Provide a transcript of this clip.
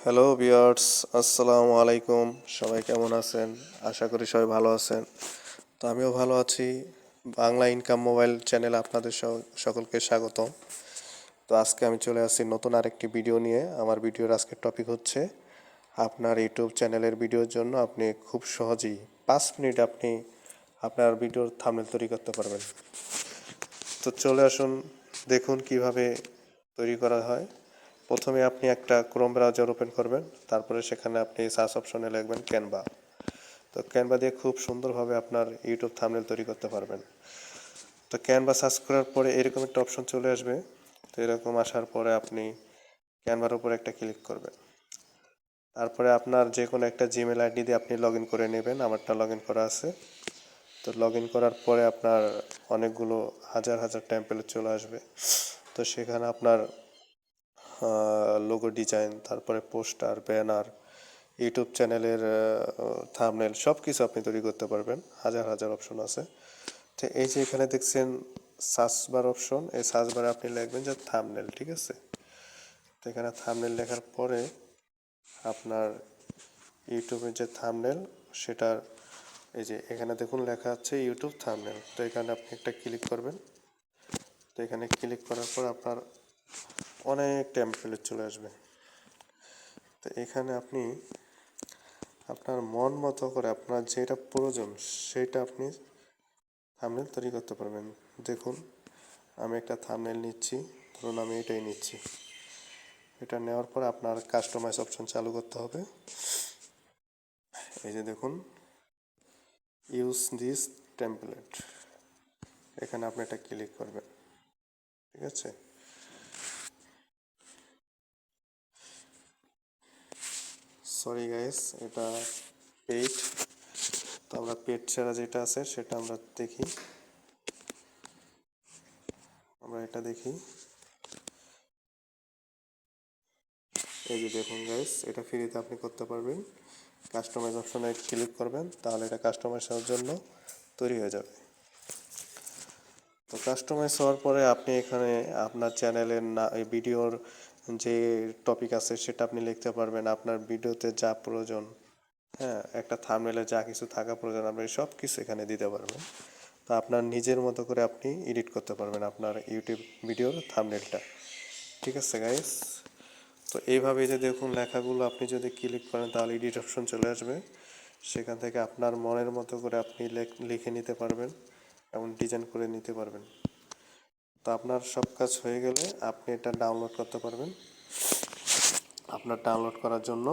Hello viewers, আসসালামু আলাইকুম। সবাই কেমন আছেন? আশা করি সবাই ভালো আছেন। তো আমিও ভালো আছি। বাংলা ইনকাম মোবাইল চ্যানেলে আপনাদের সকলকে স্বাগতম। তো আজকে আমি চলে আসছি নতুন আরেকটি ভিডিও নিয়ে। আমার ভিডিওর আজকের টপিক হচ্ছে আপনার ইউটিউব চ্যানেলের ভিডিওর জন্য আপনি খুব সহজেই 5 মিনিট আপনি আপনার ভিডিওর থাম্বনেল তৈরি করতে পারবেন। তো চলে আসুন, দেখুন কিভাবে তৈরি করা হয়। প্রথমে আপনি একটা ক্রোম ব্রাউজার ওপেন করবেন, তারপরে সেখানে আপনি সার্চ অপশনে লিখবেন ক্যানভা। তো ক্যানভা দিয়ে খুব সুন্দরভাবে আপনার ইউটিউব থাম্বনেল তৈরি করতে পারবেন। তো ক্যানভা সার্চ করার পরে এরকম একটা অপশন চলে আসবে। তো এরকম আসার পরে আপনি ক্যানভার উপরে একটা ক্লিক করবেন। তারপরে আপনার যে কোনো একটা জিমেল আইডি দিয়ে আপনি লগ ইন করে নেবেন। আমারটা লগ ইন করা আছে। তো লগ ইন করার পরে আপনার অনেকগুলো হাজার হাজার টেমপ্লেট চলে আসবে। তো সেখানে আপনার লোগো ডিজাইন, তারপরে পোস্টার, ব্যানার, ইউটিউব চ্যানেলের থাম্বনেল সব কিছু আপনি তৈরি করতে পারবেন। হাজার হাজার অপশন আছে। তো এই যে এখানে দেখছেন সার্চ বার অপশন, এই সার্চ বারে আপনি লিখবেন যে থাম্বনেল, ঠিক আছে? তো এখানে থাম্বনেল লেখার পরে আপনার ইউটিউবের যে থাম্বনেল সেটার এই যে এখানে দেখুন লেখা আছে ইউটিউব থাম্বনেল। তো এখানে আপনি একটা ক্লিক করবেন। তো এখানে ক্লিক করার পর আপনার অনেক টেমপ্লেট চলে আসবে। তো এখানে আপনি আপনার মন মতো করে আপনার যেটা প্রয়োজন সেটা আপনি থাম্বনেল তৈরি করতে পারবেন। দেখুন আমি একটা থাম্বনেল নিচ্ছি, ধরুন আমি এটাই নিচ্ছি। এটা নেওয়ার পর আপনার কাস্টমাইজ অপশন চালু করতে হবে। এই যে দেখুন ইউজ দিস টেমপ্লেট, এখানে আপনি এটা ক্লিক করবেন, ঠিক আছে? সরি গাইস, এটা পেইড। তো আমরা পেড ছাড়া যেটা আছে সেটা আমরা দেখি। আমরা এটা দেখি। এই যে দেখুন গাইস, এটা ফ্রিতে আপনি করতে পারবেন। কাস্টমাইজ অপশনে ক্লিক করবেন, তাহলে এটা কাস্টমাইজ হওয়ার জন্য তৈরি হয়ে যাবে। তো কাস্টমাইজ হওয়ার পরে আপনি এখানে আপনার চ্যানেলের না এই ভিডিওর যে টপিক আছে সেটা আপনি লিখতে পারবেন। আপনার ভিডিওতে যা প্রয়োজন, হ্যাঁ, একটা থাম্বনেলে যা কিছু থাকা প্রয়োজন আপনি সব কিছু এখানে দিতে পারবেন। তো আপনার নিজের মতো করে আপনি এডিট করতে পারবেন আপনার ইউটিউব ভিডিওর থাম্বনেলটা, ঠিক আছে গাইস? তো এইভাবে যে দেখুন লেখাগুলো আপনি যদি ক্লিক করেন তাহলে এডিট অপশন চলে আসবে। সেখান থেকে আপনার মনের মতো করে আপনি লিখে নিতে পারবেন এবং ডিজাইন করে নিতে পারবেন। তো আপনার সব কাজ হয়ে গেলে আপনি এটা ডাউনলোড করতে পারবেন। আপনার ডাউনলোড করার জন্য